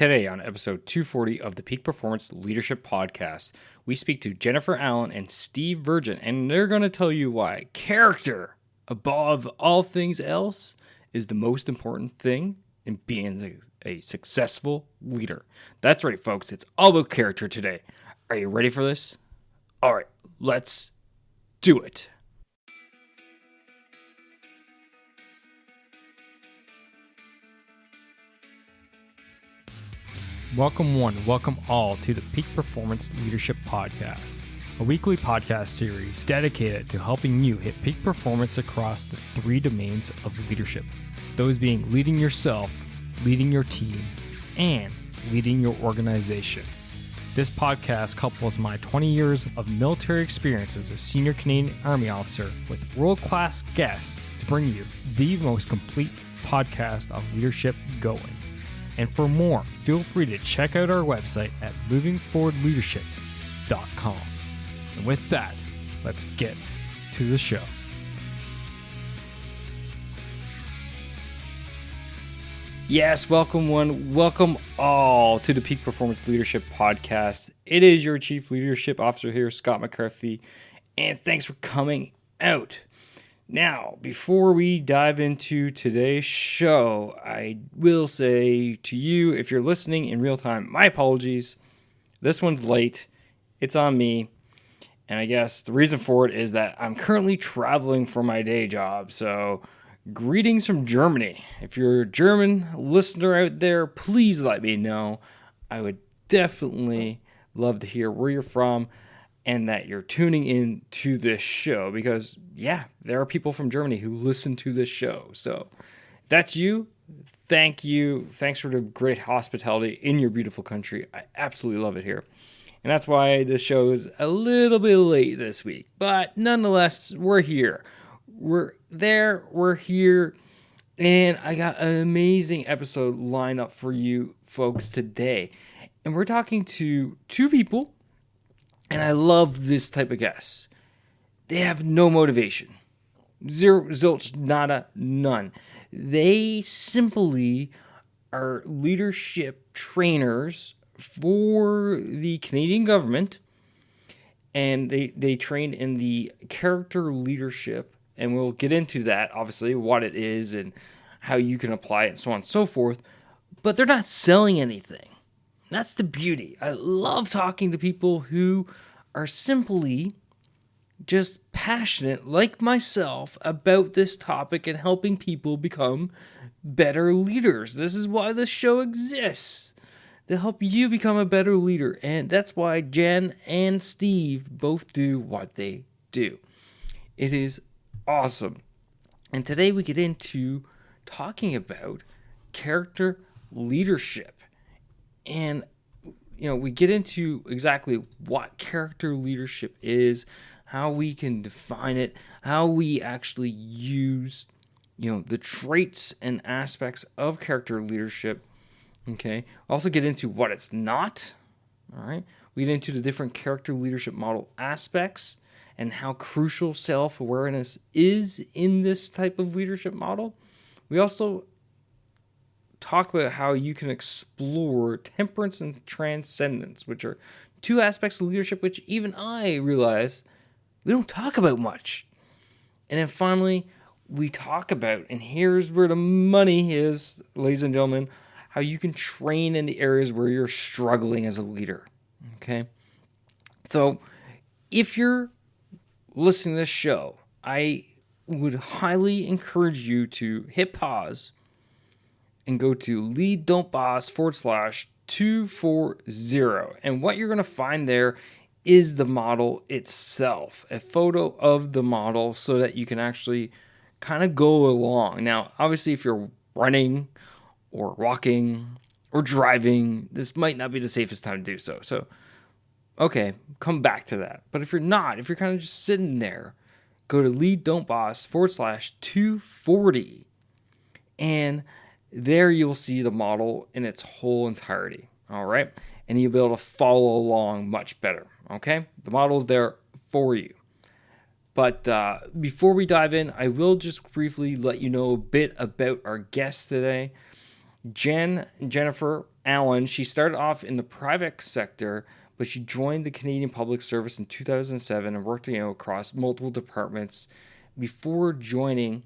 Today on episode 240 of the Peak Performance Leadership Podcast, we speak to Jennifer Allen and Steve Virgin, and they're going to tell you why character, above all things else, is the most important thing in being a successful leader. That's right, folks. It's all about character today. Are you ready for this? All right, let's do it. Welcome one, welcome all to the Peak Performance Leadership Podcast, a weekly podcast series dedicated to helping you hit peak performance across the three domains of leadership. Those being leading yourself, leading your team, and leading your organization. This podcast couples my 20 years of military experience as a senior Canadian Army officer with world-class guests to bring you the most complete podcast of leadership going. And for more, feel free to check out our website at movingforwardleadership.com. And with that, let's get to the show. Yes, welcome one, welcome all to the Peak Performance Leadership Podcast. It is your Chief Leadership Officer here, Scott McCarthy, and thanks for coming out. Now, before we dive into today's show, I will say to you, if you're listening in real time, my apologies. This one's late. It's on me. And I guess the reason for it is that I'm currently traveling for my day job. So, greetings from Germany. If you're a German listener out there, please let me know. I would definitely love to hear where you're from and that you're tuning in to this show because, yeah, there are people from Germany who listen to this show. So if that's you, thank you. Thanks for the great hospitality in your beautiful country. I absolutely love it here. And that's why this show is a little bit late this week. But nonetheless, we're here. We're there. We're here. And I got an amazing episode lined up for you folks today. And we're talking to two people. And I love this type of guests. They have no motivation. Zero, zilch, nada, none. They simply are leadership trainers for the Canadian government. And they train in the character leadership. And we'll get into that, obviously, what it is and how you can apply it and so on and so forth. But they're not selling anything. That's the beauty. I love talking to people who are simply just passionate, like myself, about this topic and helping people become better leaders. This is why this show exists, to help you become a better leader. And that's why Jen and Steve both do what they do. It is awesome. And today we get into talking about character leadership. And, we get into exactly what character leadership is, how we can define it, how we actually use, the traits and aspects of character leadership. Okay. Also get into what it's not. All right. We get into the different character leadership model aspects and how crucial self-awareness is in this type of leadership model. We also talk about how you can explore temperance and transcendence, which are two aspects of leadership which even I realize we don't talk about much. And then finally, we talk about, and here's where the money is, ladies and gentlemen, how you can train in the areas where you're struggling as a leader. Okay? So, if you're listening to this show, I would highly encourage you to hit pause and go to lead.boss/240. And what you're going to find there is the model itself, a photo of the model so that you can actually kind of go along. Now, obviously, if you're running or walking or driving, this might not be the safest time to do so. So, okay, come back to that. But if you're not, if you're kind of just sitting there, go to lead.boss/240. And there you'll see the model in its whole entirety, all right? And you'll be able to follow along much better, okay? The model's there for you. But before we dive in, I will just briefly let you know a bit about our guest today. Jennifer Allen, she started off in the private sector, but she joined the Canadian Public Service in 2007 and worked across multiple departments before joining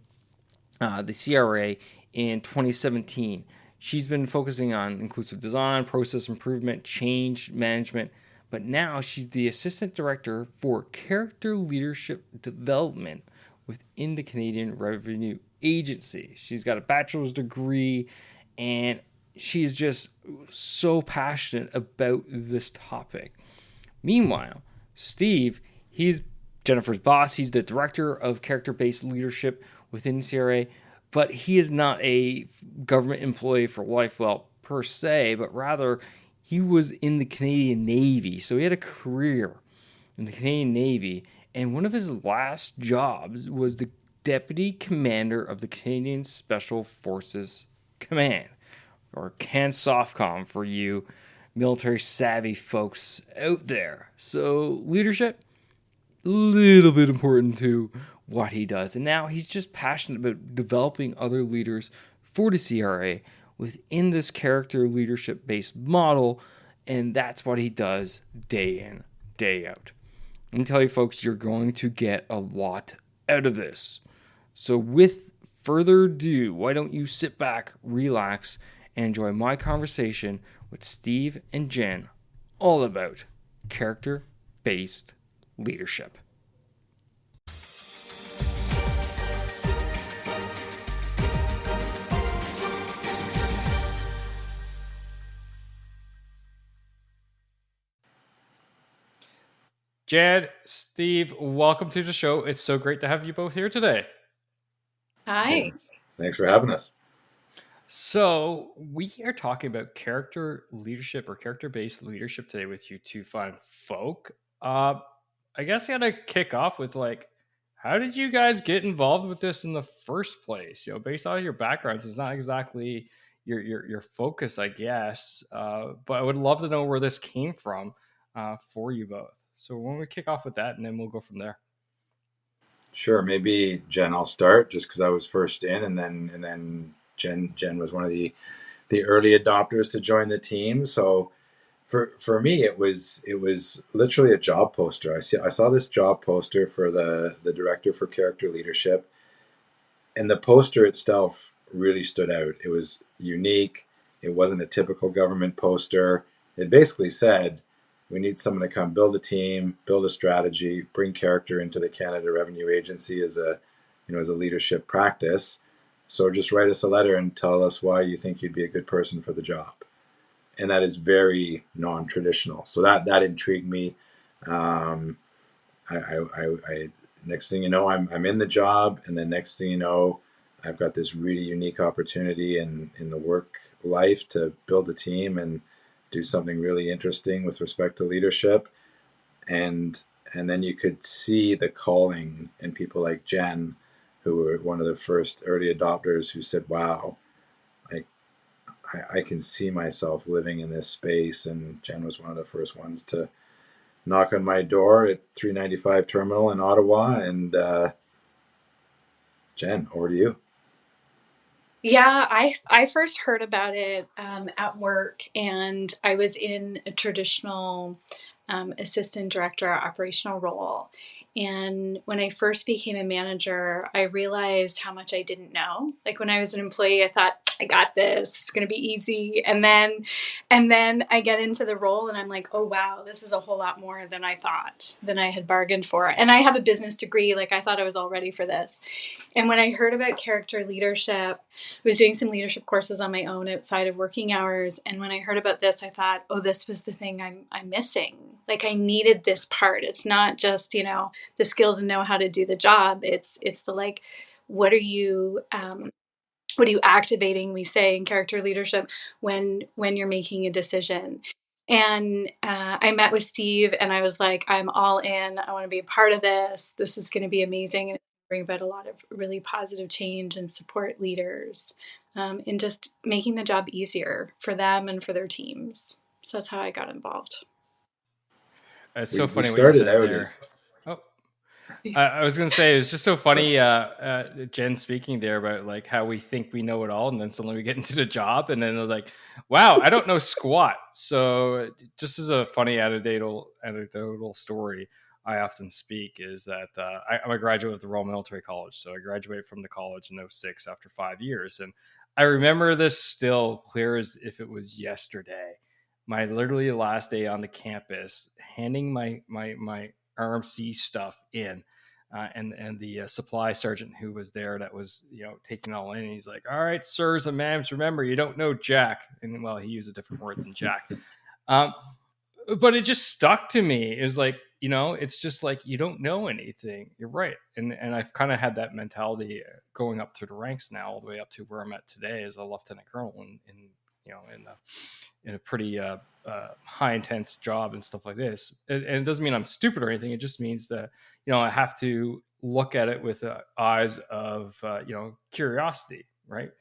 the CRA in 2017. She's been focusing on inclusive design, process improvement, change management, but now she's the assistant director for character leadership development within the Canadian Revenue Agency. She's got a bachelor's degree, and she's just so passionate about this topic. Meanwhile, Steve, he's Jennifer's boss. He's the director of character based leadership within CRA, but he is not a government employee for life, well, per se, but rather he was in the Canadian Navy. So he had a career in the Canadian Navy, and one of his last jobs was the deputy commander of the Canadian Special Forces Command, or CANSOFCOM for you military savvy folks out there. So leadership, a little bit important to what he does. And now he's just passionate about developing other leaders for the CRA within this character leadership based model. And that's what he does day in, day out. Let me tell you, folks, you're going to get a lot out of this. So, with further ado, why don't you sit back, relax, and enjoy my conversation with Steve and Jen all about character based leadership. Jen, Steve, welcome to the show. It's so great to have you both here today. Hi. Thanks for having us. So, we are talking about character leadership or character based leadership today with you two fine folk. I guess I gotta kick off with how did you guys get involved with this in the first place? Based on your backgrounds, it's not exactly your focus, I guess. But I would love to know where this came from for you both. So when we kick off with that, and then we'll go from there. Sure, maybe Jen, I'll start just because I was first in, and then Jen was one of the early adopters to join the team. So for me, it was literally a job poster. I saw this job poster for the director for character leadership, and the poster itself really stood out. It was unique. It wasn't a typical government poster. It basically said, we need someone to come build a team, build a strategy, bring character into the Canada Revenue Agency as a leadership practice. So just write us a letter and tell us why you think you'd be a good person for the job. And that is very non-traditional. So that intrigued me. I next thing you know, I'm in the job, and then next thing you know, I've got this really unique opportunity in the work life to build a team and do something really interesting with respect to leadership. And then you could see the calling in people like Jen, who were one of the first early adopters, who said, wow, I can see myself living in this space. And Jen was one of the first ones to knock on my door at 395 Terminal in Ottawa. And Jen, over to you. Yeah, I first heard about it at work, and I was in a traditional assistant director operational role. And when I first became a manager, I realized how much I didn't know. Like when I was an employee, I thought, I got this, it's going to be easy. And then I get into the role and I'm like, oh, wow, this is a whole lot more than I thought, than I had bargained for. And I have a business degree. Like I thought I was all ready for this. And when I heard about character leadership, I was doing some leadership courses on my own outside of working hours. And when I heard about this, I thought, oh, this was the thing I'm missing. Like I needed this part. It's not just, the skills and know how to do the job. It's the like, what are you activating, we say in character leadership, when you're making a decision. And I met with Steve and I was like, I'm all in. I want to be a part of this. This is going to be amazing. And bring about a lot of really positive change and support leaders in just making the job easier for them and for their teams. So that's how I got involved. It's so We funny what you started said out there. as Oh, I was gonna say it's just so funny, Jen speaking there about like how we think we know it all, and then suddenly we get into the job, and then it was like, wow, I don't know squat. So just as a funny anecdotal story, I often speak is that I'm a graduate of the Royal Military College, so I graduated from the college in '06 after 5 years, and I remember this still clear as if it was yesterday. My literally last day on the campus, handing my RMC stuff in, and the supply sergeant who was there that was taking it all in. He's like, "All right, sirs and ma'ams, remember you don't know Jack." And well, he used a different word than Jack, um, but it just stuck to me. It was like it's just like you don't know anything. You're right, and I've kind of had that mentality going up through the ranks now, all the way up to where I'm at today as a lieutenant colonel in in a pretty high intense job and stuff like this. And it doesn't mean I'm stupid or anything. It just means that I have to look at it with eyes of curiosity, right,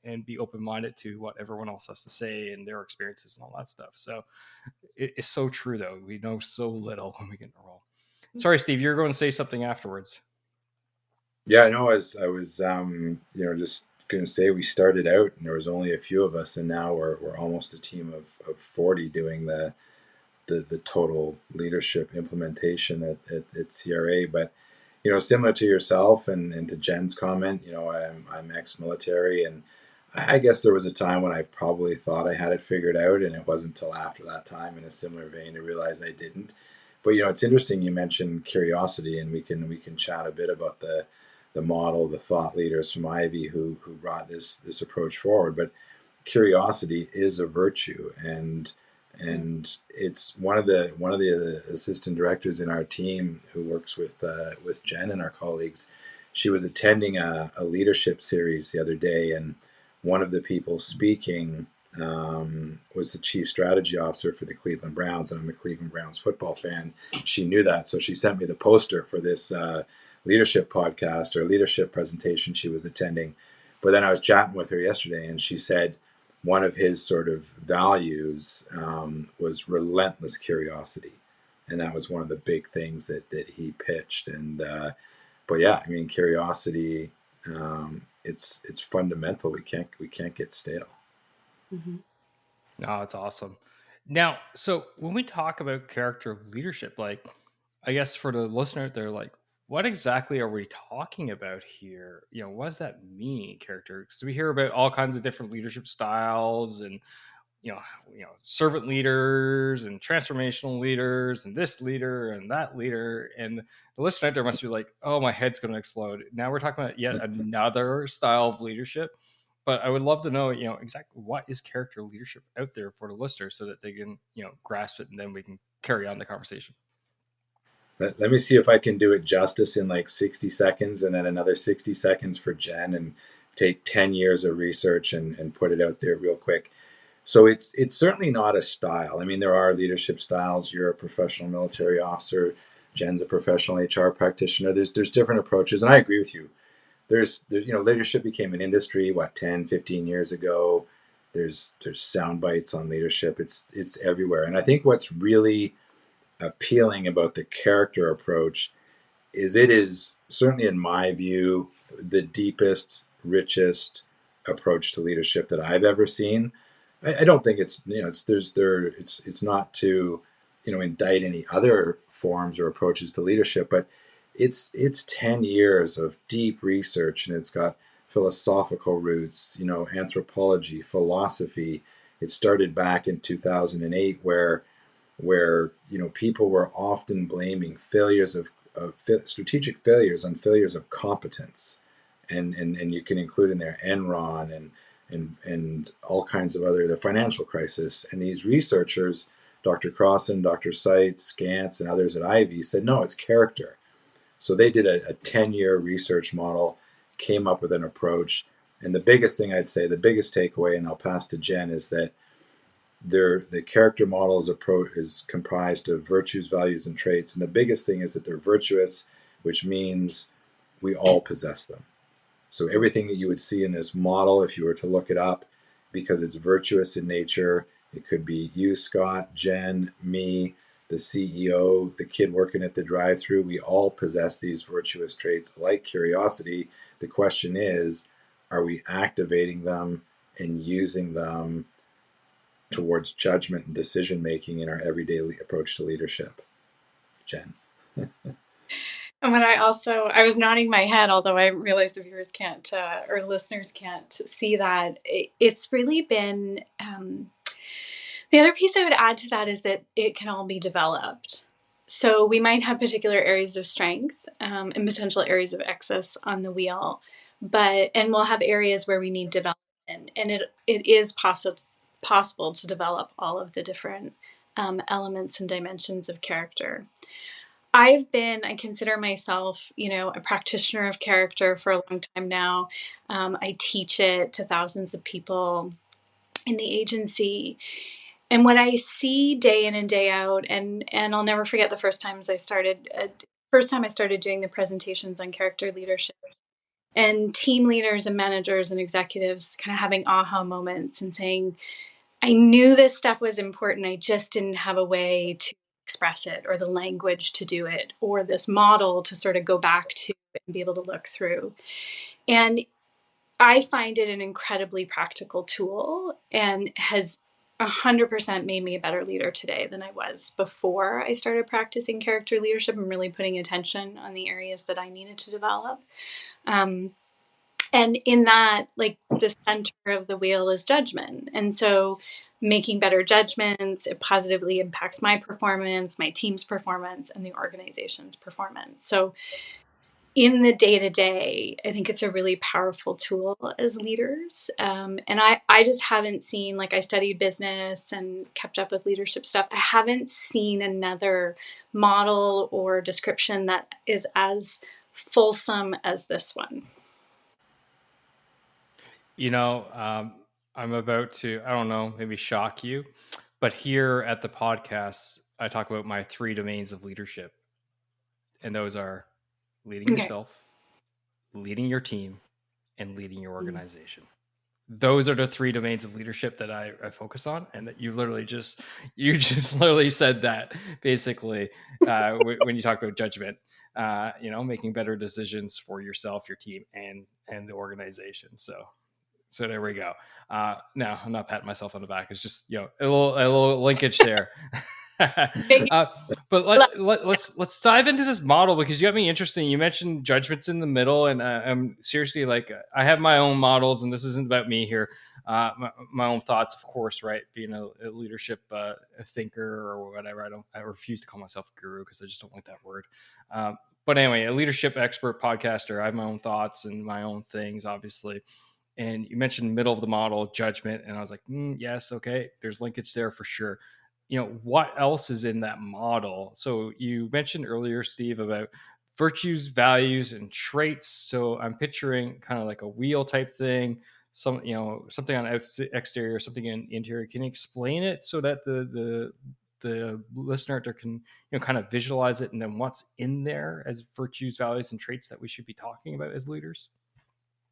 and be open minded to what everyone else has to say and their experiences and all that stuff. So it's so true, though. We know so little when we get in a role. Sorry, Steve, you're going to say something afterwards. Yeah, I know. I was just going to say we started out and there was only a few of us, and now we're almost a team of 40 doing the total leadership implementation at CRA. But similar to yourself and to Jen's comment, I'm ex-military, and I guess there was a time when I probably thought I had it figured out, and it wasn't until after that time, in a similar vein, to realize I didn't. But it's interesting you mentioned curiosity, and we can chat a bit about the model, the thought leaders from Ivy who brought this approach forward. But curiosity is a virtue, and it's one of the assistant directors in our team who works with Jen and our colleagues. She was attending a leadership series the other day, and one of the people speaking was the chief strategy officer for the Cleveland Browns, and I'm a Cleveland Browns football fan. She knew that, so she sent me the poster for this leadership podcast or leadership presentation she was attending. But then I was chatting with her yesterday, and she said one of his sort of values was relentless curiosity, and that was one of the big things that he pitched. And but yeah, I mean, curiosity, it's fundamental. We can't get stale. Mm-hmm. No, it's awesome. Now, so when we talk about character of leadership, like, I guess for the listener out there, like, what exactly are we talking about here? What does that mean, character? Because we hear about all kinds of different leadership styles, and servant leaders and transformational leaders and this leader and that leader, and the listener out there must be like, oh, my head's going to explode. Now we're talking about yet another style of leadership. But I would love to know exactly what is character leadership out there for the listener, so that they can grasp it, and then we can carry on the conversation. Let me see if I can do it justice in like 60 seconds, and then another 60 seconds for Jen, and take 10 years of research and put it out there real quick. So it's certainly not a style. I mean, there are leadership styles. You're a professional military officer. Jen's a professional HR practitioner. There's different approaches, and I agree with you. There's leadership became an industry 10, 15 years ago. There's sound bites on leadership. It's everywhere. And I think what's really appealing about the character approach is it is certainly, in my view, the deepest, richest approach to leadership that I've ever seen. I don't think it's not to indict any other forms or approaches to leadership, but it's 10 years of deep research, and it's got philosophical roots, anthropology, philosophy. It started back in 2008, where people were often blaming failures of strategic failures on failures of competence, and you can include in there Enron and all kinds of other, the financial crisis. And these researchers, Dr. Crossan, Dr. Seitz, Gantz, and others at Ivy, said no, it's character. So they did a 10-year research model, came up with an approach. And the biggest thing I'd say, the biggest takeaway, and I'll pass to Jen, is that the character model is comprised of virtues, values, and traits. And the biggest thing is that they're virtuous, which means we all possess them. So everything that you would see in this model, if you were to look it up, because it's virtuous in nature, it could be you, Scott, Jen, me, the CEO, the kid working at the drive-through, we all possess these virtuous traits like curiosity. The question is, are we activating them and using them towards judgment and decision making in our everyday approach to leadership? Jen. And when I was nodding my head, although I realize the viewers can't or listeners can't see that, it's really been the other piece I would add to that is that it can all be developed. So we might have particular areas of strength and potential areas of excess on the wheel, and we'll have areas where we need development, and it is possible to develop all of the different elements and dimensions of character. I consider myself, a practitioner of character for a long time now. I teach it to thousands of people in the agency. And what I see day in and day out, and I'll never forget the first time I started doing the presentations on character leadership, and team leaders and managers and executives kind of having aha moments and saying, I knew this stuff was important. I just didn't have a way to express it or the language to do it or this model to sort of go back to and be able to look through. And I find it an incredibly practical tool and has 100% made me a better leader today than I was before I started practicing character leadership and really putting attention on the areas that I needed to develop. And in that, like, the center of the wheel is judgment. And so making better judgments, it positively impacts my performance, my team's performance, and the organization's performance. So in the day to day, I think it's a really powerful tool as leaders. And I just haven't seen, like, I studied business and kept up with leadership stuff. I haven't seen another model or description that is as fulsome as this one. I'm about to, I don't know, maybe shock you, but here at the podcast, I talk about my 3 domains of leadership. And those are leading Okay. yourself, leading your team, and leading your organization. Those are the 3 domains of leadership that I focus on, and that you just literally said that basically when you talk about judgment, making better decisions for yourself, your team, and the organization. So there we go. No, I'm not patting myself on the back. It's just a little linkage there. But let's dive into this model, because you got me interested. You mentioned judgments in the middle, and I'm seriously, like, I have my own models, and this isn't about me here. My own thoughts, of course, right? Being a leadership a thinker or whatever. I refuse to call myself a guru because I just don't like that word. But anyway, a leadership expert podcaster. I have my own thoughts and my own things, obviously. And you mentioned middle of the model, judgment, and I was like, yes, okay, there's linkage there for sure. What else is in that model? So you mentioned earlier, Steve, about virtues, values, and traits. So I'm picturing kind of like a wheel type thing, something on exterior, something in interior. Can you explain it so that the listener can kind of visualize it, and then what's in there as virtues, values, and traits that we should be talking about as leaders?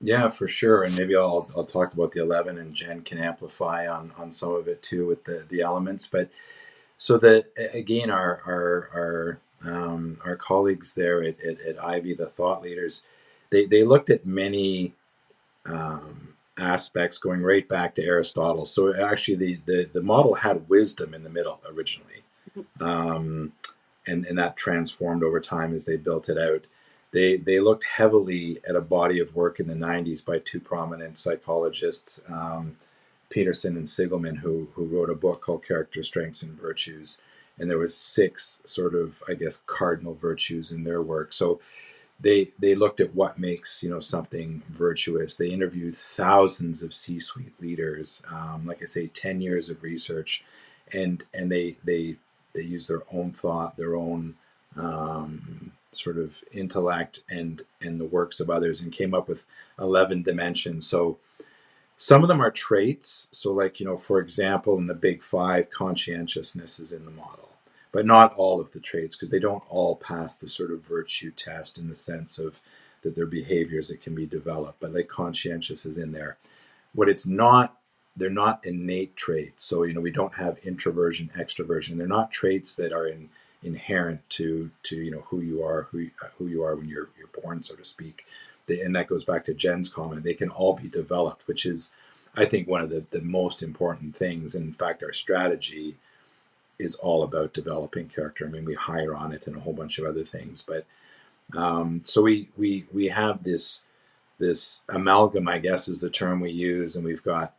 Yeah, for sure. And maybe I'll talk about the 11, and Jen can amplify on some of it too with the elements. But so that, again, our colleagues there at Ivy, the thought leaders, they looked at many aspects going right back to Aristotle. So actually the model had wisdom in the middle originally. And that transformed over time as they built it out. They looked heavily at a body of work in the 90s by 2 prominent psychologists, Peterson and Sigelman, who wrote a book called Character, Strengths, and Virtues. And there was 6 sort of, I guess, cardinal virtues in their work. So they looked at what makes something virtuous. They interviewed thousands of C-suite leaders, like I say, 10 years of research, and they use their own thought, their own sort of intellect, and the works of others, and came up with 11 dimensions. So some of them are traits. So, like, for example, in the big 5, conscientiousness is in the model, but not all of the traits, because they don't all pass the sort of virtue test in the sense of that they're behaviors that can be developed. But like conscientious is in there. What it's not they're not innate traits. So we don't have introversion, extroversion. They're not traits that are inherent to who you are when you're born, so to speak. And that goes back to Jen's comment. They can all be developed, which is, I think, one of the most important things. And in fact, our strategy is all about developing character. I mean, we hire on it and a whole bunch of other things, but so we have this amalgam, I guess, is the term we use, and we've got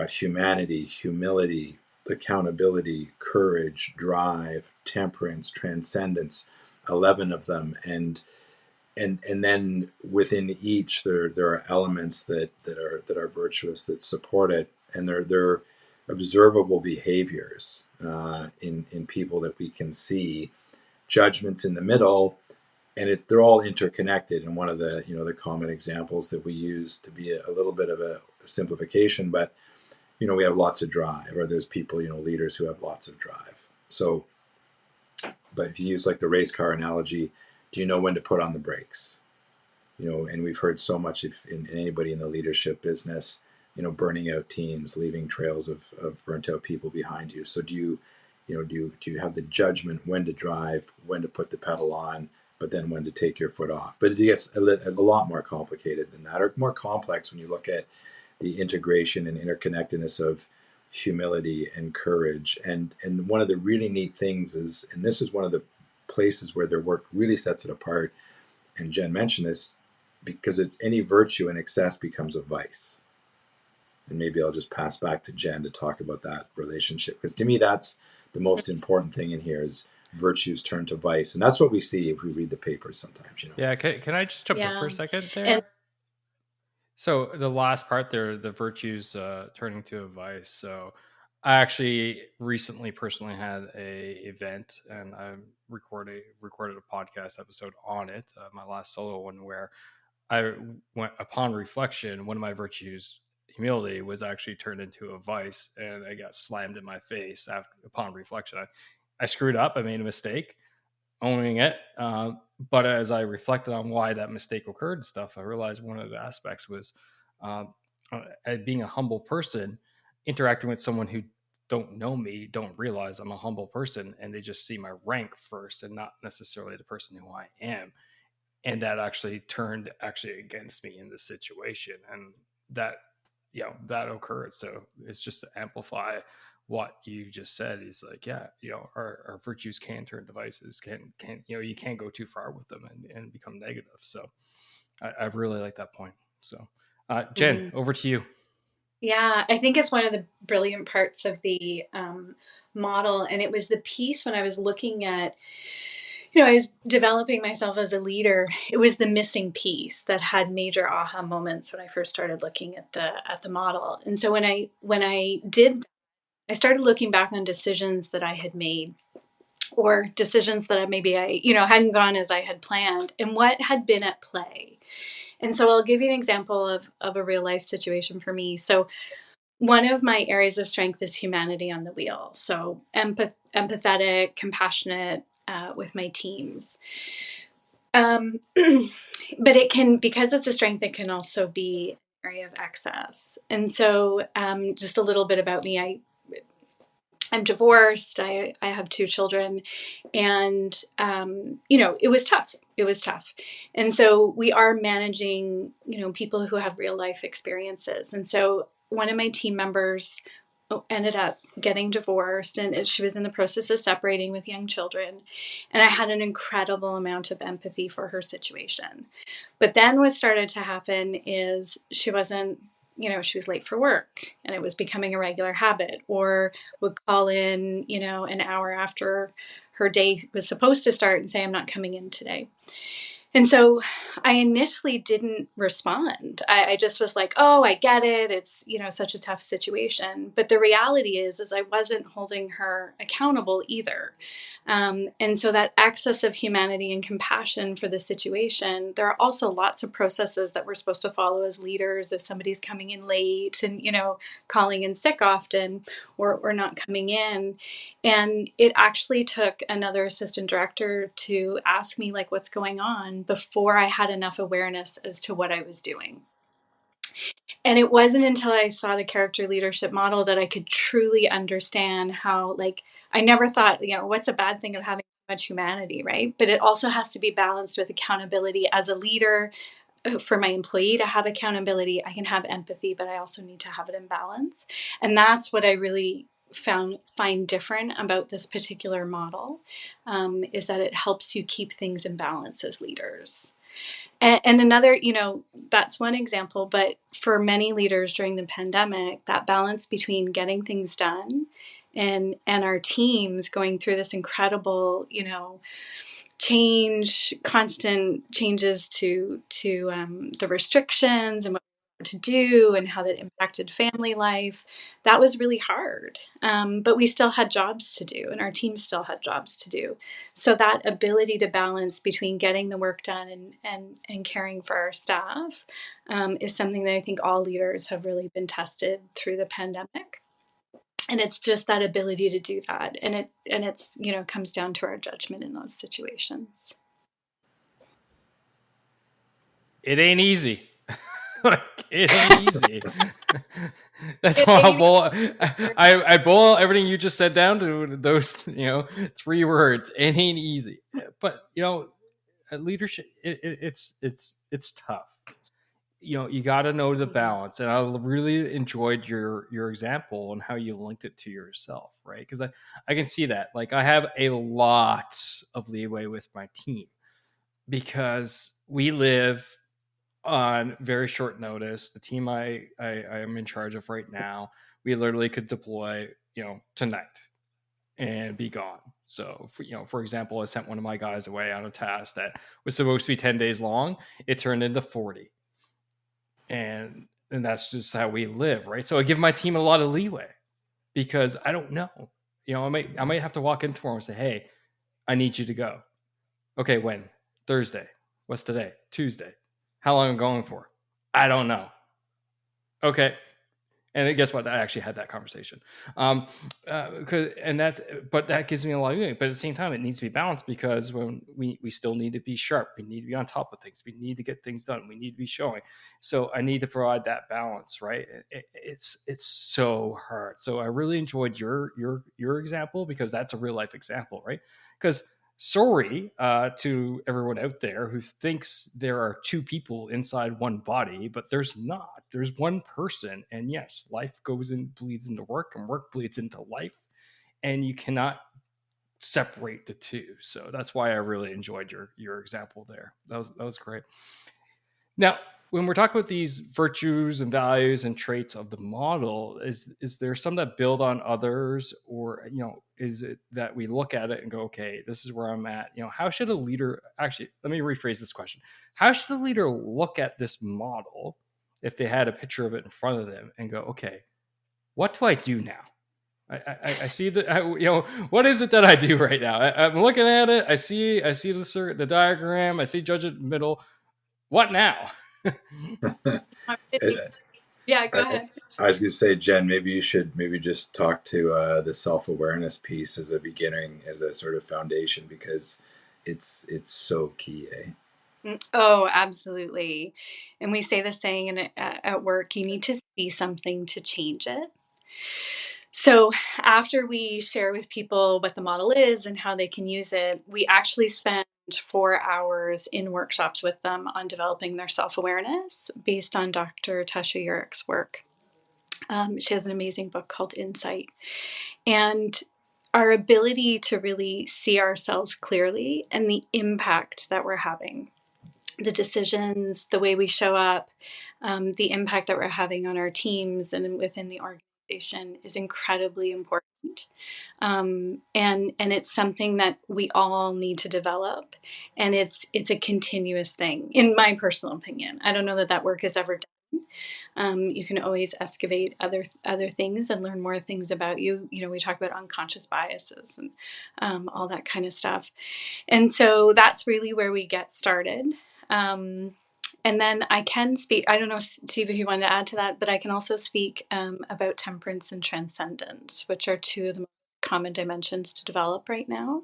humanity, humility, accountability, courage, drive, temperance, transcendence, 11 of them, and then within each there are elements that are virtuous, that support it, and they're observable behaviors in people that we can see, judgments in the middle, and they're all interconnected. And one of the common examples that we use, to be a little bit of a simplification, but we have lots of drive, or there's people, leaders who have lots of drive. So, but if you use like the race car analogy, do you know when to put on the brakes? And we've heard so much, if in anybody in the leadership business, burning out teams, leaving trails of burnt out people behind you. So do you have the judgment when to drive, when to put the pedal on, but then when to take your foot off? But it gets a lot more complicated than that, or more complex when you look at the integration and interconnectedness of humility and courage. And one of the really neat things is, and this is one of the places where their work really sets it apart, and Jen mentioned this, because it's any virtue in excess becomes a vice. And maybe I'll just pass back to Jen to talk about that relationship, because to me that's the most important thing in here, is virtues turn to vice. And that's what we see if we read the papers sometimes. Yeah, can I just jump in for Yeah. a second And there? So the last part there, the virtues turning to a vice. So I actually recently personally had a event, and I recorded a podcast episode on it, my last solo one, where I went, upon reflection, one of my virtues, humility, was actually turned into a vice, and I got slammed in my face upon reflection. I screwed up. I made a mistake, owning it. But as I reflected on why that mistake occurred and stuff, I realized one of the aspects was um, being a humble person, interacting with someone who don't know me, don't realize I'm a humble person, and they just see my rank first and not necessarily the person who I am. And that actually turned against me in this situation, and that that occurred. So it's just to amplify what you just said. Is like, yeah, our virtues can turn devices, can you can't go too far with them and become negative. So I really like that point. So Jen, mhm. over to you. Yeah, I think it's one of the brilliant parts of the model. And it was the piece when I was looking at, I was developing myself as a leader. It was the missing piece that had major aha moments when I first started looking at the model. And so when I did, I started looking back on decisions that I had made, or decisions that maybe I hadn't gone as I had planned, and what had been at play. And so I'll give you an example of a real life situation for me. So one of my areas of strength is humanity on the wheel. So empathetic, compassionate with my teams. But it can, because it's a strength, it can also be an area of excess. And so, just a little bit about me. I'm divorced. I have two children, and it was tough. It was tough, and so we are managing, people who have real life experiences. And so one of my team members ended up getting divorced, and she was in the process of separating with young children, and I had an incredible amount of empathy for her situation. But then what started to happen is she wasn't, she was late for work, and it was becoming a regular habit, or would call in, an hour after her day was supposed to start and say, I'm not coming in today. And so I initially didn't respond. I just was like, oh, I get it. It's, such a tough situation. But the reality is I wasn't holding her accountable either. And so that excess of humanity and compassion for the situation, there are also lots of processes that we're supposed to follow as leaders. If somebody's coming in late and, calling in sick often, or not coming in. And it actually took another assistant director to ask me, like, what's going on, before I had enough awareness as to what I was doing. And it wasn't until I saw the character leadership model that I could truly understand how, like, I never thought, what's a bad thing of having so much humanity, right? But it also has to be balanced with accountability as a leader. For my employee to have accountability, I can have empathy, but I also need to have it in balance. And that's what I really find different about this particular model, is that it helps you keep things in balance as leaders. And another, that's one example, but for many leaders during the pandemic, that balance between getting things done and our teams going through this incredible, constant changes to the restrictions and what to do and how that impacted family life. That was really hard, but we still had jobs to do, and our team still had jobs to do. So that ability to balance between getting the work done and caring for our staff is something that I think all leaders have really been tested through the pandemic. And it's just that ability to do that, and it's comes down to our judgment in those situations. It ain't easy. Like, it ain't easy. That's It why ain't I boil everything you just said down to those, 3 words. It ain't easy. But leadership, it's tough. You got to know the Mhm. balance, and I really enjoyed your example and how you linked it to yourself, right? Because I can see that. Like, I have a lot of leeway with my team because we live on very short notice. The team I am in charge of right now, we literally could deploy, tonight and be gone. So, for example, I sent one of my guys away on a task that was supposed to be 10 days long. It turned into 40, and that's just how we live, right? So I give my team a lot of leeway because I don't know. I might have to walk in tomorrow and say, "Hey, I need you to go." Okay, when? Thursday. What's today? Tuesday. How long am I going for? I don't know. Okay. And then guess what? I actually had that conversation. But that gives me a lot of unity. But at the same time, it needs to be balanced because when we still need to be sharp, we need to be on top of things, we need to get things done, we need to be showing. So I need to provide that balance, right? It's so hard. So I really enjoyed your example because that's a real life example, right? Because sorry to everyone out there who thinks there are two people inside one body, but there's not. There's one person, and yes, life goes and bleeds into work, and work bleeds into life, and you cannot separate the two. So that's why I really enjoyed your example there. That was great. Now, when we're talking about these virtues and values and traits of the model, is there some that build on others, or is it that we look at it and go, okay, this is where I'm at? How should a leader actually? Let me rephrase this question: how should a leader look at this model if they had a picture of it in front of them and go, okay, what do I do now? I see that what is it that I do right now? I'm looking at it. I see the diagram. I see judge it middle. What now? Yeah, go I, ahead. I was going to say, Jen, maybe you should maybe just talk to the self awareness piece as a beginning, as a sort of foundation, because it's so key. Eh? Oh, absolutely. And we say the saying at work, you need to see something to change it. So after we share with people what the model is and how they can use it, we actually spend 4 hours in workshops with them on developing their self-awareness based on Dr. Tasha Urich's work. She has an amazing book called Insight. And our ability to really see ourselves clearly and the impact that we're having, the decisions, the way we show up, the impact that we're having on our teams and within the organization is incredibly important. And it's something that we all need to develop, and it's a continuous thing, in my personal opinion. I don't know that work is ever done. You can always excavate other things and learn more things about you. We talk about unconscious biases and all that kind of stuff. And so that's really where we get started. Um, and then I can speak, I don't know, Steve, if you want to add to that, but I can also speak about temperance and transcendence, which are two of the most common dimensions to develop right now.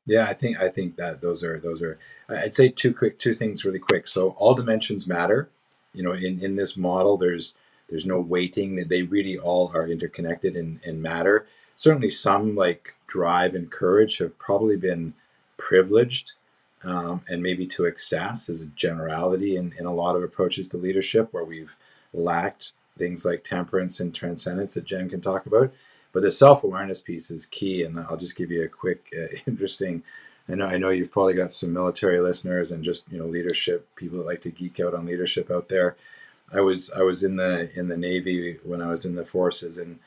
Yeah, I think that those are I'd say two things really quick. So all dimensions matter, in this model, there's no weighting. That they really all are interconnected and matter. Certainly, some like drive and courage have probably been privileged, and maybe to excess as a generality in a lot of approaches to leadership, where we've lacked things like temperance and transcendence that Jen can talk about. But the self-awareness piece is key, and I'll just give you a quick, interesting. I know you've probably got some military listeners and just leadership people that like to geek out on leadership out there. I was in the Navy when I was in the forces, and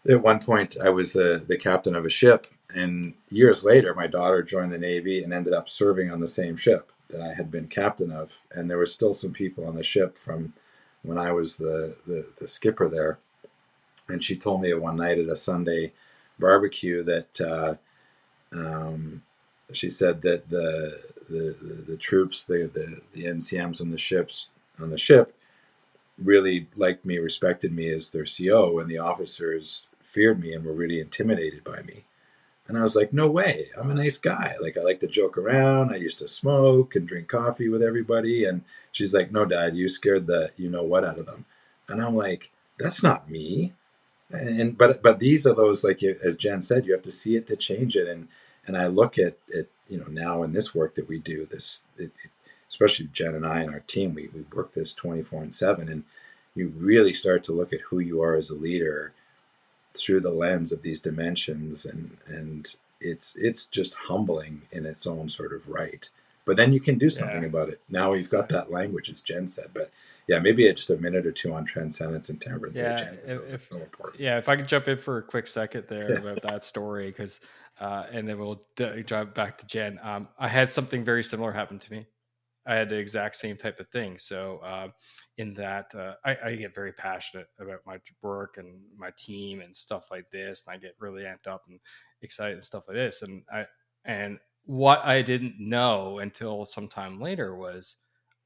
at one point I was the captain of a ship. And years later, my daughter joined the Navy and ended up serving on the same ship that I had been captain of. And there were still some people on the ship from when I was the skipper there. And she told me one night at a Sunday barbecue that she said that the troops, the NCMs on the ship really liked me, respected me as their CO, and the officers feared me and were really intimidated by me. And I was like, no way. I'm a nice guy. Like, I like to joke around. I used to smoke and drink coffee with everybody. And she's like, no, Dad, you scared the you know what out of them. And I'm like, that's not me. And but these are those, like, as Jen said, you have to see it to change it. And I look at it, now in this work that we do, especially Jen and I and our team, we work this 24/7, and you really start to look at who you are as a leader through the lens of these dimensions, and it's just humbling in its own sort of right. But then you can do something Yeah. about it. Now we've got that language, as Jen said. But yeah, maybe just a minute or two on transcendence and temperance there, Yeah, Jen, because those are so important. if I could jump in for a quick second there about that story, because and then we'll drive back to Jen. I had something very similar happen to me. I had the exact same type of thing. So, in that, I get very passionate about my work and my team and stuff like this, and I get really amped up and excited and stuff like this. And what I didn't know until sometime later was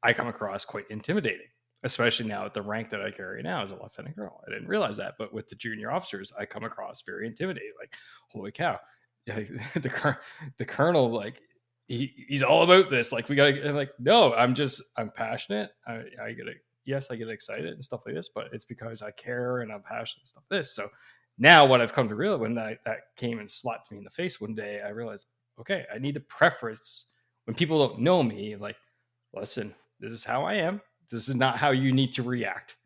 I come across quite intimidating, especially now at the rank that I carry now as a lieutenant colonel. I didn't realize that, but with the junior officers, I come across very intimidating. Like, holy cow, the colonel, like, he's all about this. Like, we gotta. I'm like, no, I'm passionate. I get it. Yes, I get excited and stuff like this, but it's because I care and I'm passionate and stuff like this. So now what I've come to realize, when that came and slapped me in the face one day, I realized, okay, I need to preference when people don't know me, like, listen, this is how I am. This is not how you need to react.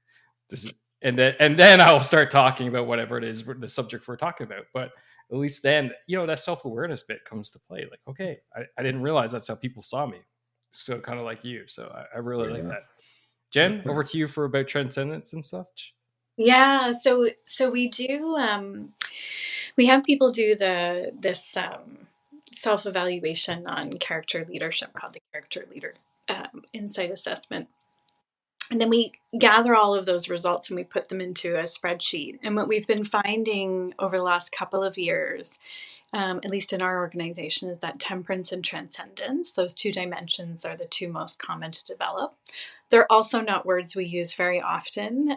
This is, and then I'll start talking about whatever it is, the subject we're talking about. But at least then, that self-awareness bit comes to play. Like, okay, I didn't realize that's how people saw me. So kind of like you. So I really like Yeah. that. Jen, over to you for about transcendence and such. Yeah, so we do we have people do this self-evaluation on character leadership called the character leader insight assessment. And then we gather all of those results and we put them into a spreadsheet. And what we've been finding over the last couple of years, at least in our organization, is that temperance and transcendence, those two dimensions, are the two most common to develop. They're also not words we use very often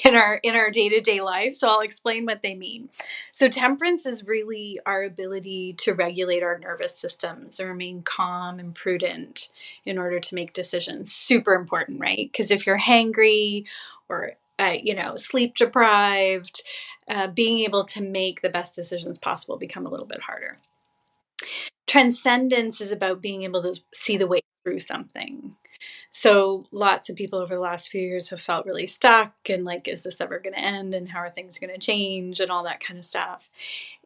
in our day-to-day life, so I'll explain what they mean. So temperance is really our ability to regulate our nervous systems and remain calm and prudent in order to make decisions. Super important, right? Because if you're hangry or sleep deprived, being able to make the best decisions possible become a little bit harder. Transcendence is about being able to see the way through something. So lots of people over the last few years have felt really stuck and like, is this ever going to end? And how are things going to change? And all that kind of stuff.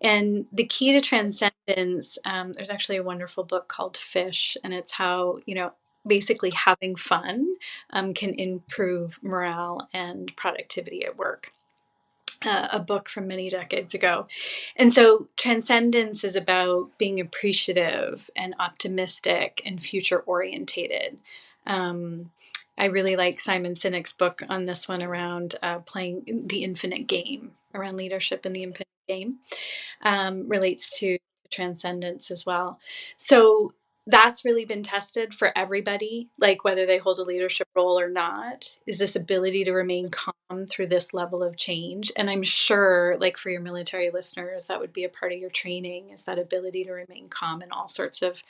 And the key to transcendence, there's actually a wonderful book called Fish, and it's how, basically having fun can improve morale and productivity at work. A book from many decades ago. And so transcendence is about being appreciative and optimistic and future orientated. Um, I really like Simon Sinek's book on this one around playing the infinite game, around leadership in the infinite game, relates to transcendence as well. So that's really been tested for everybody, like whether they hold a leadership role or not, is this ability to remain calm through this level of change. And I'm sure, like for your military listeners, that would be a part of your training, is that ability to remain calm in all sorts of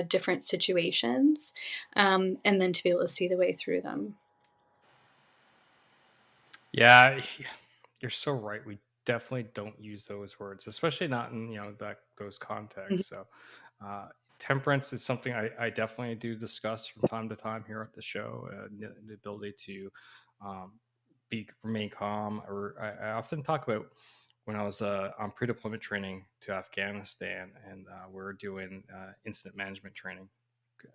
different situations, and then to be able to see the way through them. Yeah, you're so right. We definitely don't use those words, especially not in those contexts. So, uh, temperance is something I definitely do discuss from time to time here at the show. The ability to um, remain calm, or I often talk about when I was on pre-deployment training to Afghanistan, and we're doing incident management training,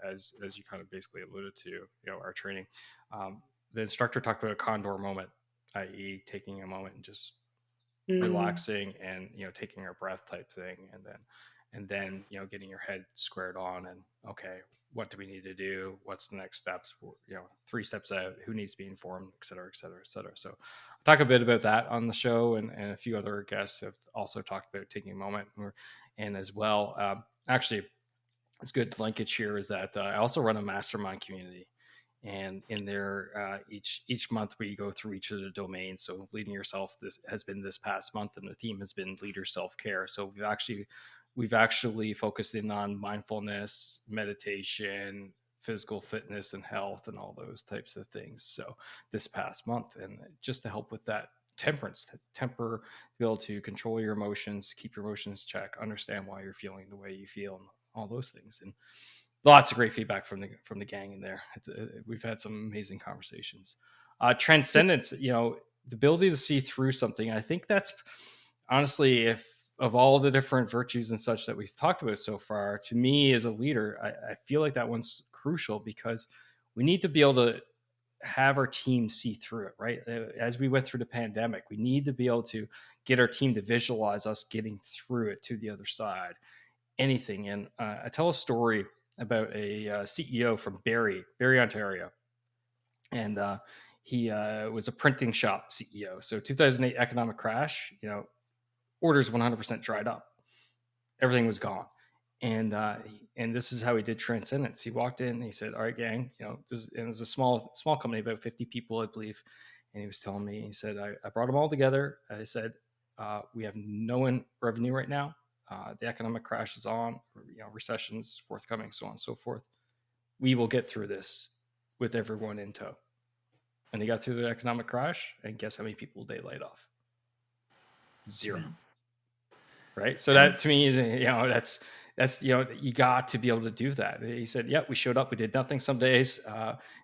as you kind of basically alluded to, our training. Um, the instructor talked about a condor moment, i.e., taking a moment and just Mm, relaxing and taking our breath type thing, and then getting your head squared on, and okay, what do we need to do, what's the next steps, 3 steps out, who needs to be informed, et cetera, et cetera, et cetera. So I'll talk a bit about that on the show, and a few other guests have also talked about taking a moment, and as well, actually, it's good linkage here is that I also run a mastermind community, and in there, each month we go through each of the domains. So leading yourself, this has been this past month, and the theme has been leader self care. So we've actually focused in on mindfulness, meditation, physical fitness, and health, and all those types of things. So this past month, and just to help with that temperance, to temper, be able to control your emotions, keep your emotions check, understand why you're feeling the way you feel, and all those things. And lots of great feedback from the gang in there. We've had some amazing conversations. Transcendence, the ability to see through something. I think that's honestly, if of all the different virtues and such that we've talked about so far, to me as a leader, I feel like that one's crucial, because we need to be able to have our team see through it, right? As we went through the pandemic, we need to be able to get our team to visualize us getting through it to the other side, anything. And I tell a story about a CEO from Barrie, Ontario, and he was a printing shop CEO. So 2008 economic crash, orders 100% dried up, everything was gone. And this is how he did transcendence. He walked in and he said, "All right, gang, and it was a small company, about 50 people, I believe." And he was telling me, he said, "I brought them all together. I said, we have no revenue right now. The economic crash is on, recession's forthcoming, so on and so forth. We will get through this with everyone in tow." And they got through the economic crash, and guess how many people they laid off? Zero. wow. Right. So And that to me is, that's you got to be able to do that. He said, "Yeah, we showed up. We did nothing some days.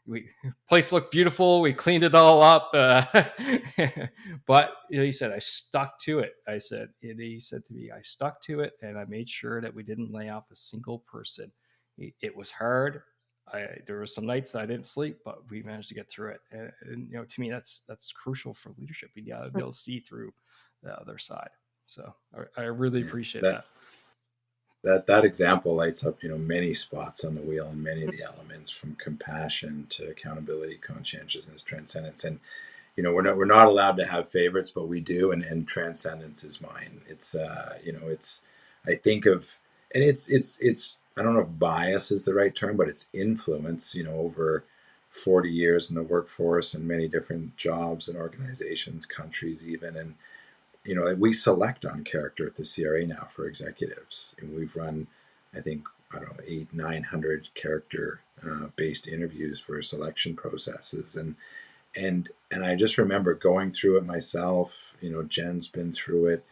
We place looked beautiful. We cleaned it all up, but he said I stuck to it." He said to me, "I stuck to it, and I made sure that we didn't lay off a single person. It was hard. There were some nights that I didn't sleep, but we managed to get through it." And to me, that's crucial for leadership. You got to be able to see through the other side. So I really yeah, appreciate that that. that example lights up, many spots on the wheel and many of the elements from compassion to accountability, conscientiousness, transcendence. And we're not allowed to have favorites, but we do, and transcendence is mine. It's I think of, and it's I don't know if bias is the right term, but it's influence. Over 40 years in the workforce and many different jobs and organizations, countries even, and we select on character at the CRA now for executives, and we've run, I think, I don't know, 800-900 character based interviews for selection processes, and I just remember going through it myself. Jen's been through it.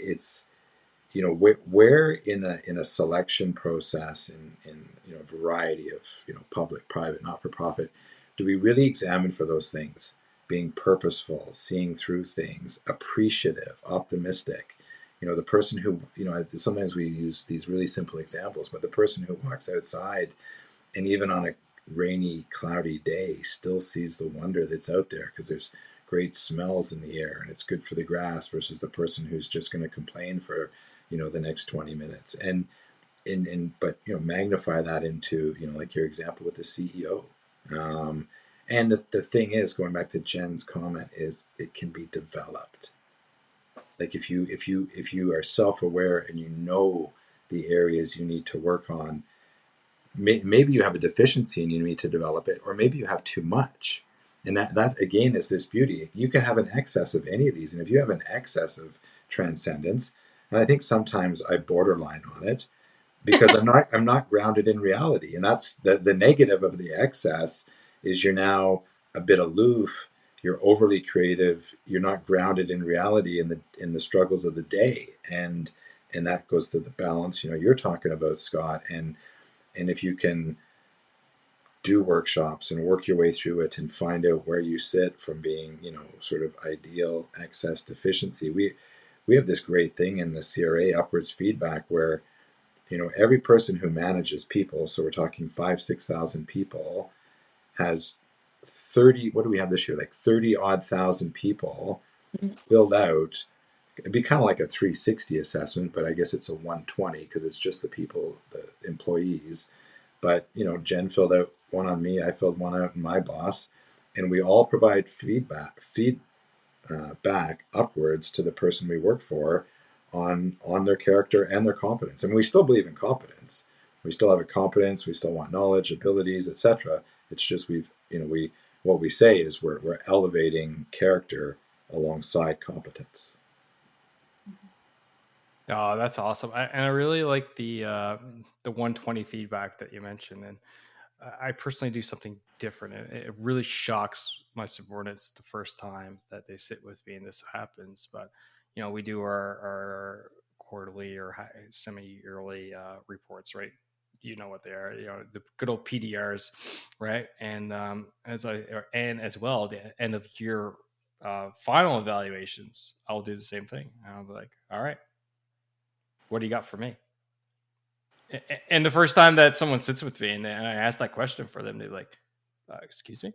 It's where in a selection process in a variety of public, private, not for profit, do we really examine for those things? Being purposeful, seeing through things, appreciative, optimistic. The person who sometimes we use these really simple examples, but the person who walks outside and even on a rainy, cloudy day still sees the wonder that's out there because there's great smells in the air and it's good for the grass, versus the person who's just going to complain for the next 20 minutes. But magnify that into like your example with the CEO. And the thing is, going back to Jen's comment, is it can be developed. Like if you are self-aware and the areas you need to work on. Maybe you have a deficiency and you need to develop it, or maybe you have too much. And that again is this beauty. You can have an excess of any of these. And if you have an excess of transcendence, and I think sometimes I borderline on it, because I'm not grounded in reality. And that's the negative of the excess is you're now a bit aloof, you're overly creative, you're not grounded in reality in the struggles of the day. And that goes to the balance, you're talking about, Scott. And if you can do workshops and work your way through it and find out where you sit from being, sort of ideal, excess, deficiency. We have this great thing in the CRA, upwards feedback, where every person who manages people, so we're talking 5,000-6,000 people, has 30, what do we have this year, like 30 odd thousand people filled out. It'd be kind of like a 360 assessment, but I guess it's a 120 because it's just the people, the employees. But Jen filled out one on me, I filled one out on my boss, and we all provide back upwards to the person we work for on their character and their competence. And we still believe in competence. We still have a competence. We still want knowledge, abilities, etc. It's just we what we say is we're elevating character alongside competence. Oh, that's awesome. And I really like the 120 feedback that you mentioned. And I personally do something different. It really shocks my subordinates the first time that they sit with me and this happens. But we do our quarterly or semi-yearly reports, right? You know what they are, the good old PDRs, right? And and as well the end of year final evaluations, I'll do the same thing. I'll be like, all right, what do you got for me? And the first time that someone sits with me and I ask that question for them, they're like, excuse me.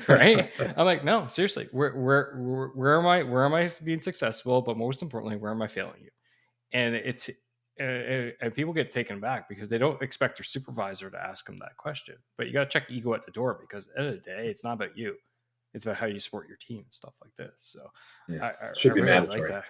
Right? I'm like, no, seriously, where am I being successful? But most importantly, where am I failing you? And and people get taken back because they don't expect their supervisor to ask them that question. But you got to check ego at the door, because at the end of the day, it's not about you. It's about how you support your team and stuff like this. So Yeah, I should be really like mandatory. that.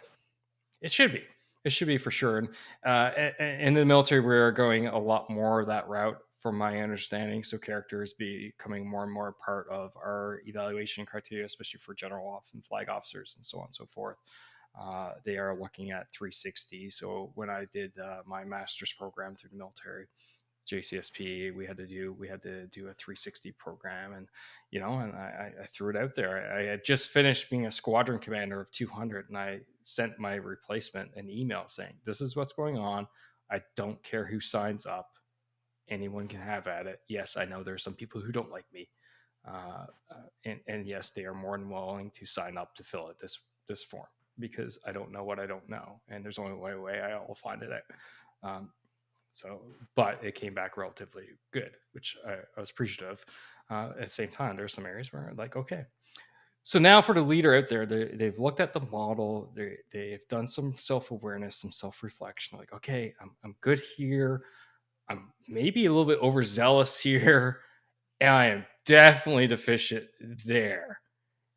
It should be. It should be for sure. And in the military, we're going a lot more of that route, from my understanding. So character is becoming more and more a part of our evaluation criteria, especially for general off and flag officers and so on and so forth. They are looking at 360. So when I did my master's program through the military, JCSP, we had to do a 360 program. And and I threw it out there. I had just finished being a squadron commander of 200, and I sent my replacement an email saying, this is what's going on. I don't care who signs up. Anyone can have at it. Yes, I know there's some people who don't like me, and yes, they are more than willing to sign up to fill out this form, because I don't know what I don't know, and there's only one way I will find it out. So, but it came back relatively good, which I was appreciative. At the same time, there's some areas where I'm like, okay. So now for the leader out there, they've looked at the model, they've done some self-awareness, some self-reflection. Like, okay, I'm good here. I'm maybe a little bit overzealous here, and I am definitely deficient there.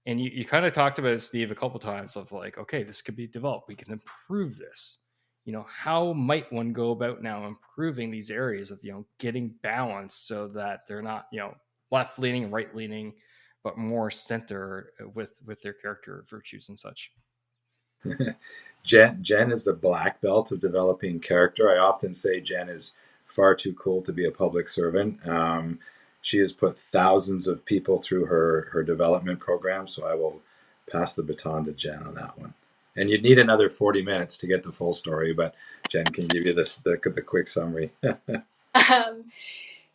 And you kind of talked about it, Steve, a couple times, of like, okay, this could be developed. We can improve this. How might one go about now improving these areas of, getting balance so that they're not, left leaning, right leaning, but more center with their character virtues and such. Jen is the black belt of developing character. I often say Jen is far too cool to be a public servant. She has put thousands of people through her development program, so I will pass the baton to Jen on that one. And you'd need another 40 minutes to get the full story, but Jen can give you the quick summary. um,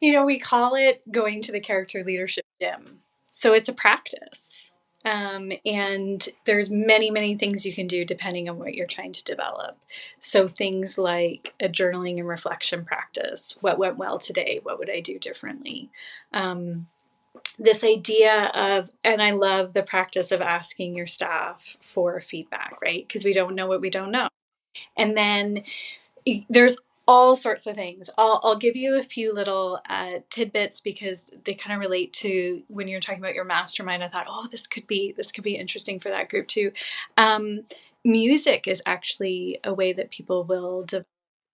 we call it going to the character leadership gym. So it's a practice. And there's many, many things you can do depending on what you're trying to develop. So things like a journaling and reflection practice. What went well today? What would I do differently? This idea of, and I love the practice of asking your staff for feedback, right? Because we don't know what we don't know. And then there's all sorts of things. I'll give you a few little tidbits because they kind of relate to when you're talking about your mastermind. I thought, oh, this could be interesting for that group too. Music is actually a way that people will develop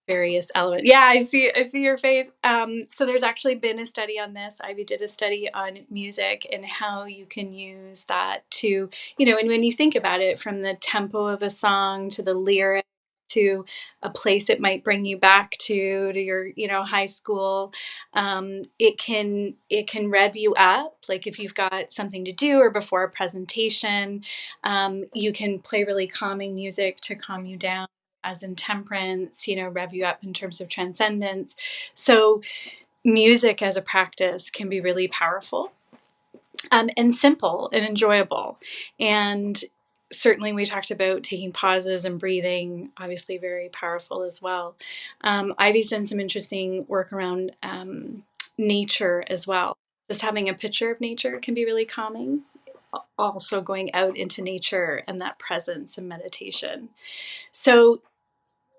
various elements. Yeah, I see your face. So there's actually been a study on this. Ivy did a study on music and how you can use that to, and when you think about it, from the tempo of a song to the lyric to a place it might bring you back to your, high school, it can rev you up. Like if you've got something to do or before a presentation, you can play really calming music to calm you down, as in temperance, rev you up in terms of transcendence. So, music as a practice can be really powerful, and simple and enjoyable. And certainly, we talked about taking pauses and breathing, obviously, very powerful as well. Ivy's done some interesting work around nature as well. Just having a picture of nature can be really calming. Also, going out into nature and that presence and meditation. So,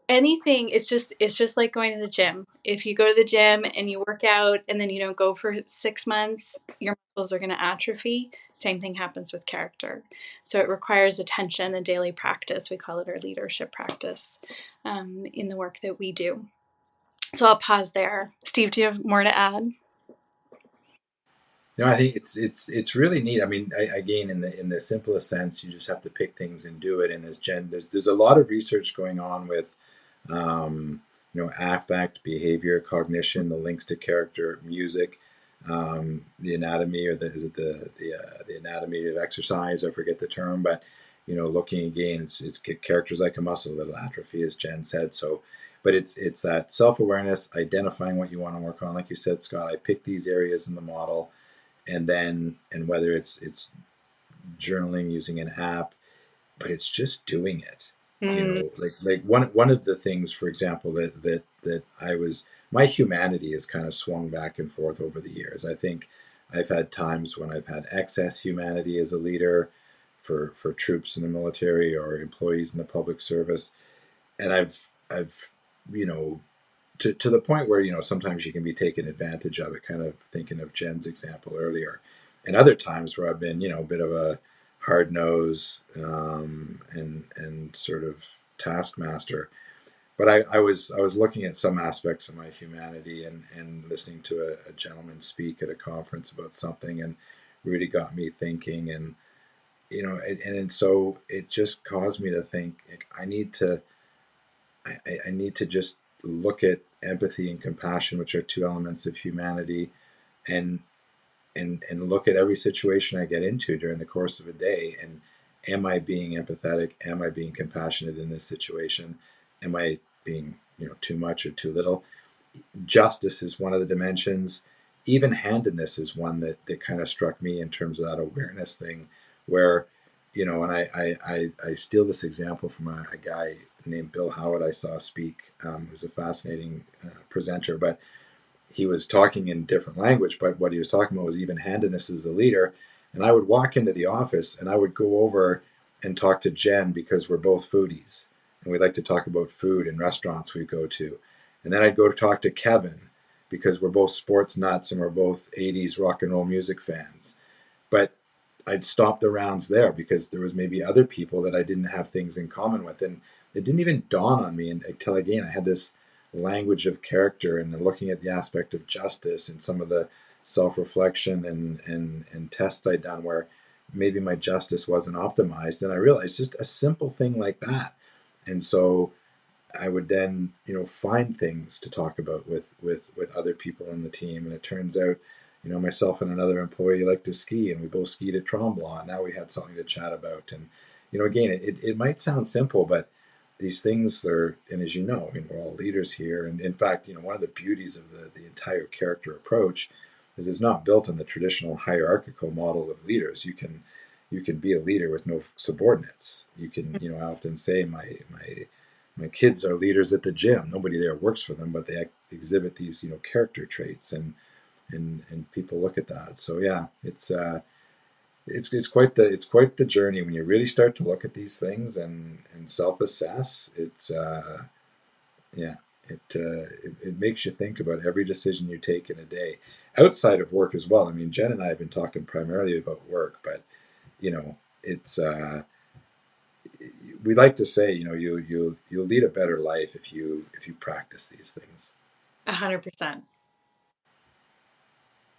anything, it's just like going to the gym. If you go to the gym and you work out and then you don't go for 6 months, your muscles are going to atrophy. Same thing happens with character. So it requires attention and daily practice. We call it our leadership practice, in the work that we do. So I'll pause there. Steve, do you have more to add? I think it's really neat. I mean, again, in the simplest sense, you just have to pick things and do it. And as Jen, there's a lot of research going on with, affect, behavior, cognition, the links to character, music, the anatomy, or the anatomy of exercise. I forget the term, but looking again, it's characters like a muscle that'll atrophy, as Jen said. So, but it's that self awareness, identifying what you want to work on. Like you said, Scott, I picked these areas in the model, and whether it's journaling using an app, but it's just doing it. Mm. Like one of the things, for example, that I was, my humanity has kind of swung back and forth over the years. I think I've had times when I've had excess humanity as a leader for troops in the military or employees in the public service, and I've you know to the point where sometimes you can be taken advantage of it, kind of thinking of Jen's example earlier, and other times where I've been a bit of a hard nose, and sort of taskmaster. But I was looking at some aspects of my humanity, and listening to a gentleman speak at a conference about something, and really got me thinking. And and so it just caused me to think, like, I need to just look at empathy and compassion, which are two elements of humanity, and and look at every situation I get into during the course of a day. And am I being empathetic? Am I being compassionate in this situation? Am I being too much or too little? Justice is one of the dimensions. Even handedness is one that kind of struck me in terms of that awareness thing, where and I steal this example from a guy named Bill Howard I saw speak, who's a fascinating presenter, but he was talking in different language, but what he was talking about was even handedness as a leader. And I would walk into the office and I would go over and talk to Jen, because we're both foodies and we like to talk about food and restaurants we go to. And then I'd go to talk to Kevin, because we're both sports nuts and we're both 80s rock and roll music fans. But I'd stop the rounds there because there was maybe other people that I didn't have things in common with. And it didn't even dawn on me until, again, I had this language of character, and looking at the aspect of justice and some of the self-reflection and tests I'd done where maybe my justice wasn't optimized. And I realized just a simple thing like that. And so I would then, find things to talk about with other people in the team. And it turns out, myself and another employee like to ski, and we both skied at Tremblant. Now we had something to chat about. And, again, it might sound simple, but these things are, and as I mean, we're all leaders here. And in fact, one of the beauties of the entire character approach is it's not built on the traditional hierarchical model of leaders. You can be a leader with no subordinates. You can, I often say my kids are leaders at the gym. Nobody there works for them, but they exhibit these, character traits, and people look at that. So yeah, it's quite the journey when you really start to look at these things and self assess. It's yeah, it makes you think about every decision you take in a day, outside of work as well. I mean, Jen and I have been talking primarily about work, but it's we like to say, you'll lead a better life if you practice these things. 100%.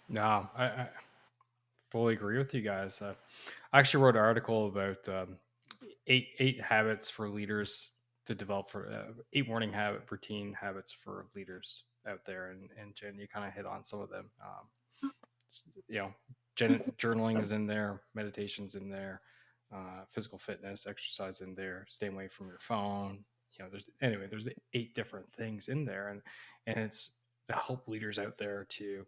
No, I fully agree with you guys. I actually wrote an article about eight habits for leaders to develop for 8 morning routine habits for leaders out there, and Jen, you kind of hit on some of them. You know, journaling is in there, meditation's in there, physical fitness, exercise in there, staying away from your phone. There's 8 different things in there, and it's to help leaders out there to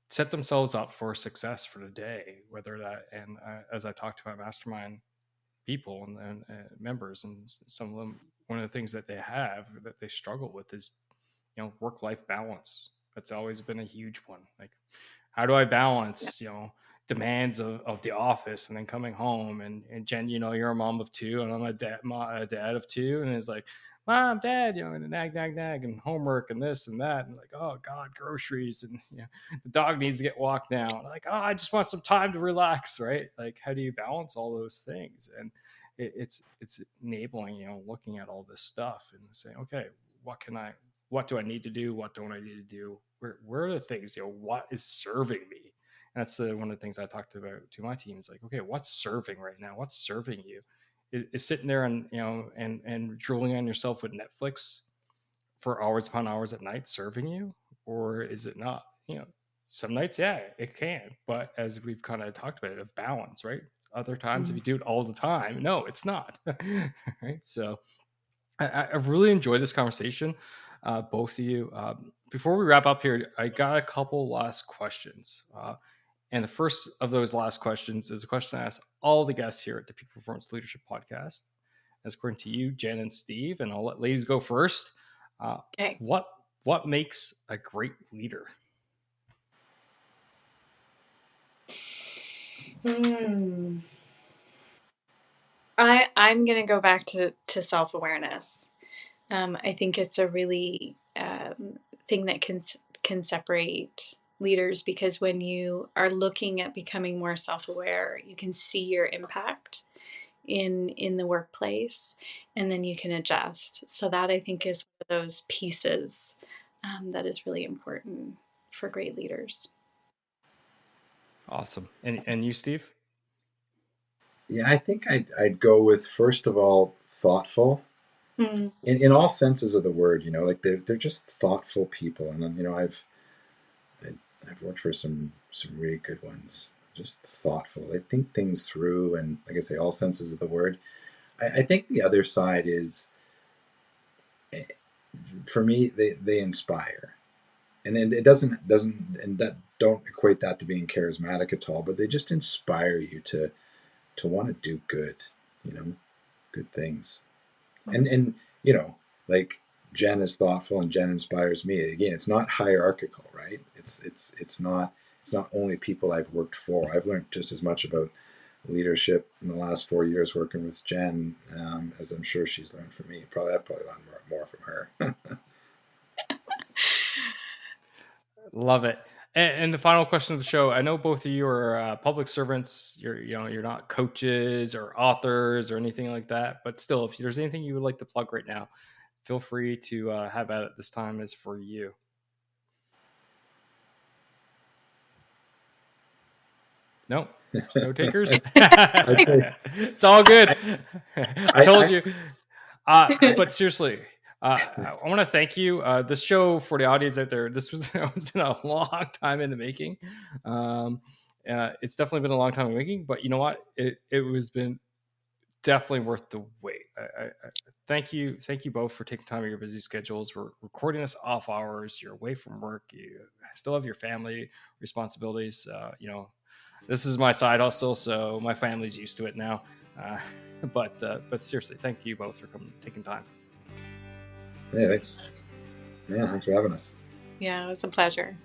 set themselves up for success for the day, whether that, and as I talked to my mastermind people and members, and some of them, one of the things that they have that they struggle with is, work-life balance. That's always been a huge one. Like, how do I Yeah. balance, demands of the office and then coming home, and Jen, you're a mom of two, and I'm a dad of two, and it's like, mom, dad, and nag, nag, nag, and homework and this and that, and like, oh God, groceries, and the dog needs to get walked now. Like, oh, I just want some time to relax, right? Like, how do you balance all those things? And it's enabling, looking at all this stuff and saying, okay, what do I need to do? What don't I need to do? Where are the things, what is serving me? And that's one of the things I talked about to my teams. Like, okay, what's serving right now? What's serving you? Is sitting there and, and drooling on yourself with Netflix for hours upon hours at night serving you? Or is it not? Some nights, yeah, it can. But as we've kind of talked about it, of balance, right? Other times, if you do it all the time, no, it's not. Right. So I've really enjoyed this conversation, both of you. Before we wrap up here, I got a couple last questions. And the first of those last questions is a question I ask all the guests here at the Peak Performance Leadership Podcast. That's according to you, Jen and Steve, and I'll let ladies go first. Okay. What makes a great leader? I'm going to go back to self-awareness. I think it's a really thing that can separate leaders, because when you are looking at becoming more self-aware, you can see your impact in the workplace, and then you can adjust. So that, I think, is one of those pieces that is really important for great leaders. Awesome. And you, Steve? Yeah, I think I'd go with, first of all, thoughtful. In all senses of the word, like they're just thoughtful people, and I've worked for some really good ones. Just thoughtful. They think things through, and like I say, all senses of the word. I think the other side is, for me, they inspire, and it doesn't and that don't equate that to being charismatic at all, but they just inspire you to want to do good, good things. And like Jen is thoughtful and Jen inspires me. Again, it's not hierarchical, right? It's not only people I've worked for. I've learned just as much about leadership in the last 4 years working with Jen, as I'm sure she's learned from me. I've probably learned more from her. Love it. And the final question of the show: I know both of you are public servants. You're not coaches or authors or anything like that. But still, if there's anything you would like to plug right now, feel free to have at it. This time is for you. No takers. It's all good. I told you. But seriously, I want to thank you. This show, for the audience out there, it's been a long time in the making. It's definitely been a long time in the making, but you know what? It was been definitely worth the wait. I thank you both for taking time of your busy schedules. We're recording this off hours. You're away from work. You still have your family responsibilities. This is my side hustle, so my family's used to it now. But seriously, thank you both for taking time. Yeah, thanks. Yeah, thanks for having us. Yeah, it was a pleasure.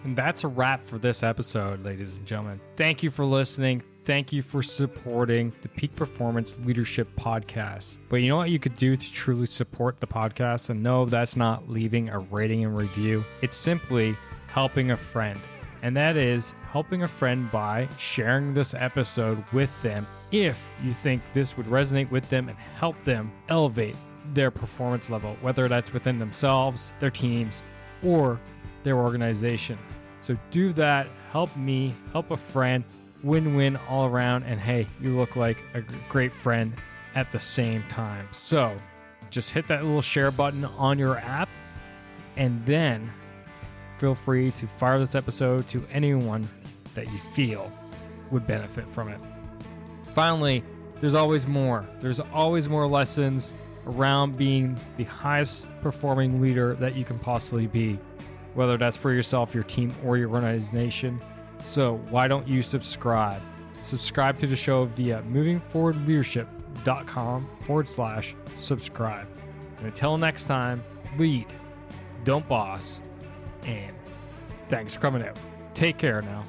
And that's a wrap for this episode, ladies and gentlemen. Thank you for listening. Thank you for supporting the Peak Performance Leadership Podcast. But you know what you could do to truly support the podcast? And no, that's not leaving a rating and review. It's simply helping a friend. and that is helping a friend by sharing this episode with them if you think this would resonate with them and help them elevate their performance level, whether that's within themselves, their teams, or their organization. So do that, help me, help a friend, win-win all around, and hey, you look like a great friend at the same time. So just hit that little share button on your app, and then feel free to fire this episode to anyone that you feel would benefit from it. Finally, there's always more. There's always more lessons around being the highest performing leader that you can possibly be, whether that's for yourself, your team, or your organization. So why don't you subscribe? Subscribe to the show via movingforwardleadership.com/subscribe. And until next time, lead, don't boss, and thanks for coming out. Take care now.